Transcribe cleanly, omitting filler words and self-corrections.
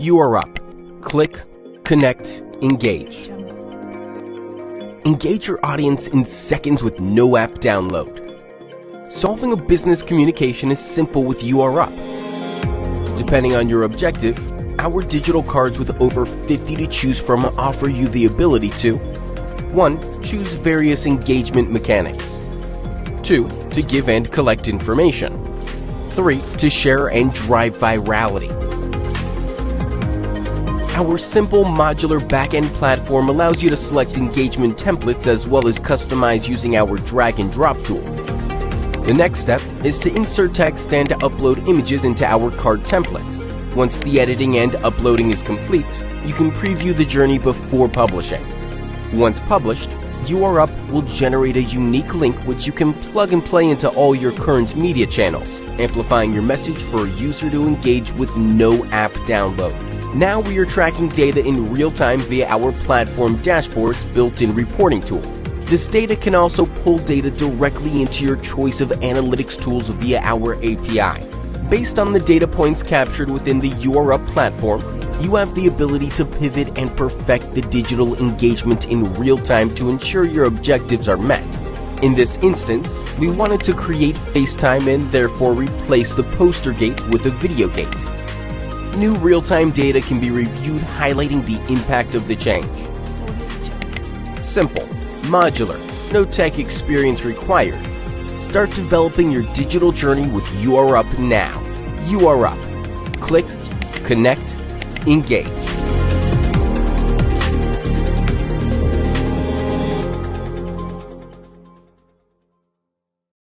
URUP. Click, connect, engage. Engage your audience in seconds with no app download. Solving a business communication is simple with URUP. Depending on your objective, our digital cards with over 50 to choose from offer you the ability to 1. Choose various engagement mechanics. 2. To give and collect information. 3. To share and drive virality. Our simple modular backend platform allows you to select engagement templates as well as customize using our drag and drop tool. The next step is to insert text and to upload images into our card templates. Once the editing and uploading is complete, you can preview the journey before publishing. Once published, URUP will generate a unique link which you can plug and play into all your current media channels, amplifying your message for a user to engage with no app download. Now we are tracking data in real time via our platform dashboard's built-in reporting tool. This data can also pull data directly into your choice of analytics tools via our API. Based on the data points captured within the URUP platform, you have the ability to pivot and perfect the digital engagement in real time to ensure your objectives are met. In this instance, we wanted to create FaceTime and therefore replace the poster gate with a video gate. New real-time data can be reviewed, highlighting the impact of the change. Simple, modular, no tech experience required. Start developing your digital journey with URUP now. URUP. Click, connect, engage.